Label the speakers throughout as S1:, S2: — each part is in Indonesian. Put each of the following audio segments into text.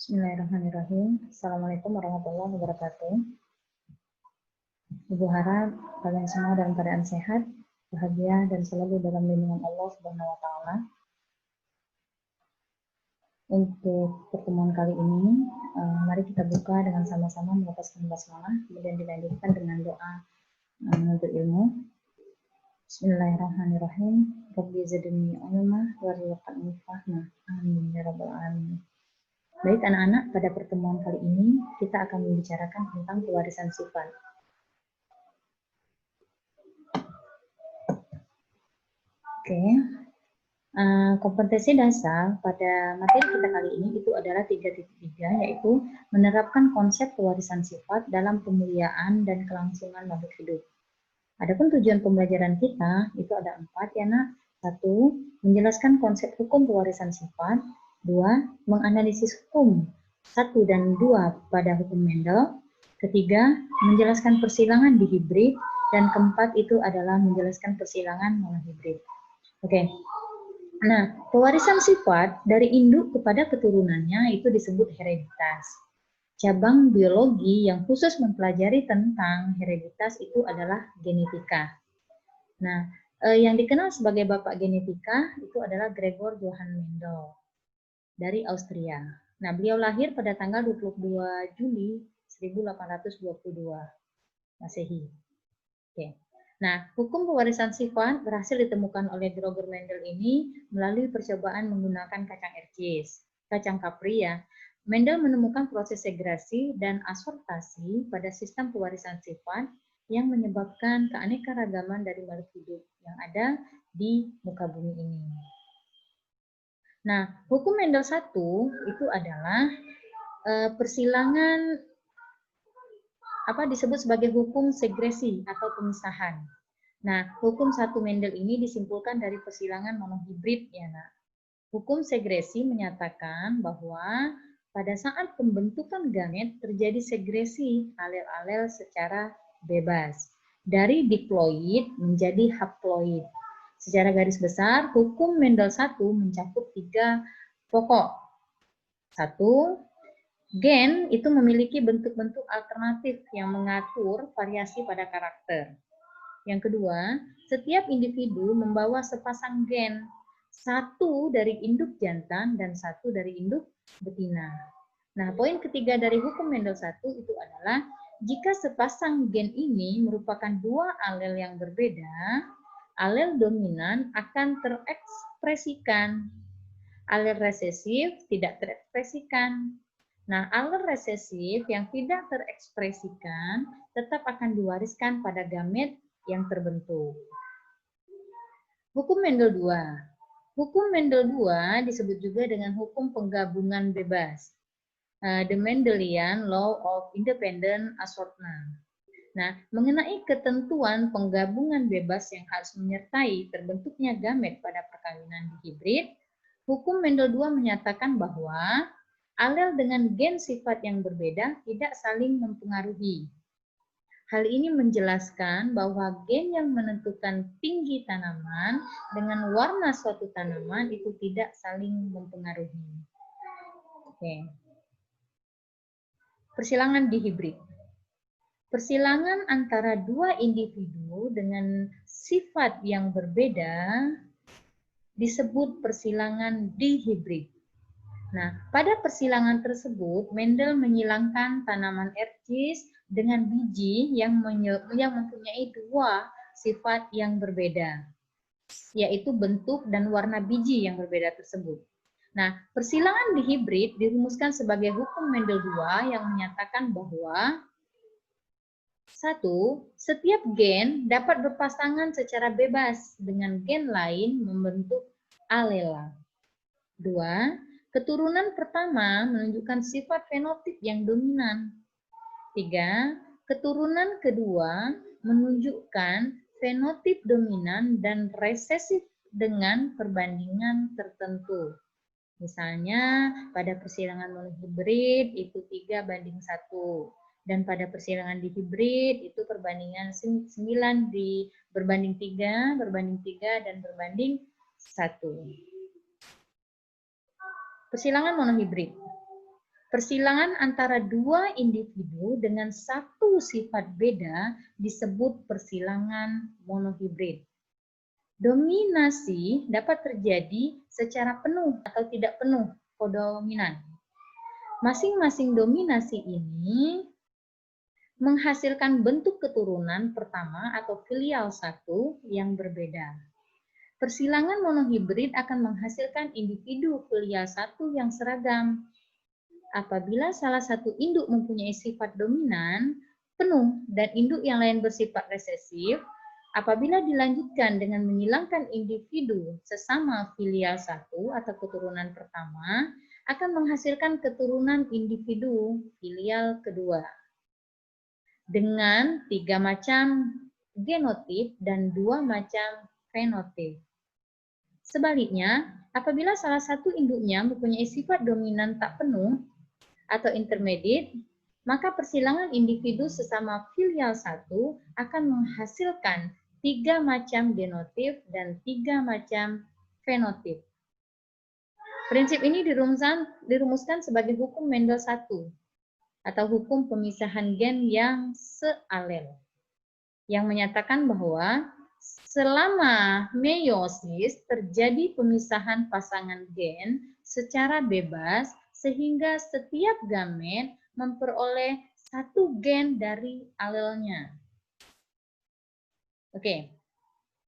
S1: Bismillahirrahmanirrahim. Assalamualaikum warahmatullahi wabarakatuh. Ibu harap kalian semua dalam keadaan sehat, bahagia, dan selalu dalam lindungan Allah Subhanahu wa Ta'ala. Untuk pertemuan kali ini, mari kita buka dengan sama-sama melafazkan basmalah, kemudian dilanjutkan dengan doa menuntut ilmu. Bismillahirrahmanirrahim. Rabbi zidni ilma warzuqni fahma. Amin ya rabbal alamin. Baik anak-anak, pada pertemuan kali ini kita akan membicarakan tentang pewarisan sifat. Oke, kompetensi dasar pada materi kita kali ini itu adalah 3.3, yaitu menerapkan konsep pewarisan sifat dalam pemuliaan dan kelangsungan makhluk hidup. Adapun tujuan pembelajaran kita itu ada 4 ya nak. 1. Menjelaskan konsep hukum pewarisan sifat. 2. Menganalisis hukum 1 dan 2 pada hukum Mendel. Ketiga, menjelaskan persilangan dihibrid. Dan keempat itu adalah menjelaskan persilangan monohibrid. Oke. Nah, pewarisan sifat dari induk kepada keturunannya itu disebut hereditas. Cabang biologi yang khusus mempelajari tentang hereditas itu adalah genetika. Nah, yang dikenal sebagai bapak genetika itu adalah Gregor Johann Mendel dari Austria. Nah, beliau lahir pada tanggal 22 Juli 1822 Masehi. Oke. Nah, hukum pewarisan sifat berhasil ditemukan oleh Gregor Mendel ini melalui percobaan menggunakan kacang ercis, kacang kapri ya. Mendel menemukan proses segresi dan asortasi pada sistem pewarisan sifat yang menyebabkan keanekaragaman dari makhluk hidup yang ada di muka bumi ini. Nah, hukum Mendel 1 itu adalah persilangan disebut sebagai hukum segresi atau pemisahan. Nah, hukum 1 Mendel ini disimpulkan dari persilangan monohibrid ya, Nak. Hukum segresi menyatakan bahwa pada saat pembentukan gamet terjadi segresi alel-alel secara bebas dari diploid menjadi haploid. Secara garis besar, hukum Mendel 1 mencakup 3 pokok. 1. Gen itu memiliki bentuk-bentuk alternatif yang mengatur variasi pada karakter. Yang kedua, setiap individu membawa sepasang gen, 1 dari induk jantan dan 1 dari induk betina. Nah, poin ketiga dari hukum Mendel 1 itu adalah jika sepasang gen ini merupakan 2 alel yang berbeda, alel dominan akan terekspresikan. Alel resesif tidak terekspresikan. Nah, alel resesif yang tidak terekspresikan tetap akan diwariskan pada gamet yang terbentuk. Hukum Mendel 2. Hukum Mendel 2 disebut juga dengan hukum penggabungan bebas. The Mendelian Law of Independent Assortment. Nah, mengenai ketentuan penggabungan bebas yang harus menyertai terbentuknya gamet pada perkawinan dihibrid, hukum Mendel 2 menyatakan bahwa alel dengan gen sifat yang berbeda tidak saling mempengaruhi. Hal ini menjelaskan bahwa gen yang menentukan tinggi tanaman dengan warna suatu tanaman itu tidak saling mempengaruhi. Oke. Persilangan dihibrid. Persilangan antara 2 individu dengan sifat yang berbeda disebut persilangan dihibrid. Nah, pada persilangan tersebut, Mendel menyilangkan tanaman ercis dengan biji yang mempunyai 2 sifat yang berbeda, yaitu bentuk dan warna biji yang berbeda tersebut. Nah, persilangan dihibrid dirumuskan sebagai hukum Mendel 2 yang menyatakan bahwa 1. Setiap gen dapat berpasangan secara bebas dengan gen lain membentuk alela. 2. Keturunan pertama menunjukkan sifat fenotip yang dominan. 3. Keturunan kedua menunjukkan fenotip dominan dan resesif dengan perbandingan tertentu. Misalnya pada persilangan monohibrid itu 3:1. Dan pada persilangan dihibrid itu perbandingan 9 berbanding 3, dan berbanding 1. Persilangan monohibrid. Persilangan antara dua individu dengan satu sifat beda disebut persilangan monohibrid. Dominasi dapat terjadi secara penuh atau tidak penuh kodominan. Masing-masing dominasi ini menghasilkan bentuk keturunan pertama atau filial satu yang berbeda. Persilangan monohibrid akan menghasilkan individu filial satu yang seragam. Apabila salah satu induk mempunyai sifat dominan penuh dan induk yang lain bersifat resesif, apabila dilanjutkan dengan menghilangkan individu sesama filial satu atau keturunan pertama, akan menghasilkan keturunan individu filial kedua dengan 3 macam genotip dan 2 macam fenotip. Sebaliknya, apabila salah satu induknya mempunyai sifat dominan tak penuh atau intermediate, maka persilangan individu sesama filial satu akan menghasilkan 3 macam genotip dan 3 macam fenotip. Prinsip ini dirumuskan sebagai hukum Mendel 1 atau hukum pemisahan gen yang sealel, yang menyatakan bahwa selama meiosis terjadi pemisahan pasangan gen secara bebas sehingga setiap gamet memperoleh satu gen dari alelnya. Oke.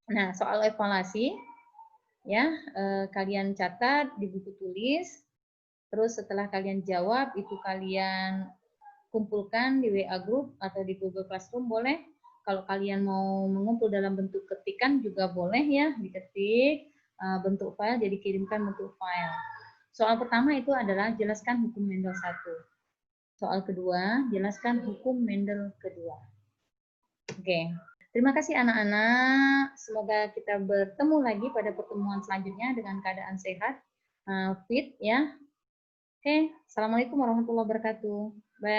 S1: Nah, soal evaluasi ya, kalian catat di buku tulis. Terus setelah kalian jawab itu kalian kumpulkan di WA group atau di Google Classroom boleh. Kalau kalian mau mengumpul dalam bentuk ketikan juga boleh ya, diketik bentuk file jadi kirimkan bentuk file. Soal pertama itu adalah jelaskan hukum Mendel 1. Soal kedua, jelaskan hukum Mendel kedua. Oke. Terima kasih anak-anak. Semoga kita bertemu lagi pada pertemuan selanjutnya dengan keadaan sehat, fit ya. Oke. Assalamualaikum warahmatullahi wabarakatuh. Bye.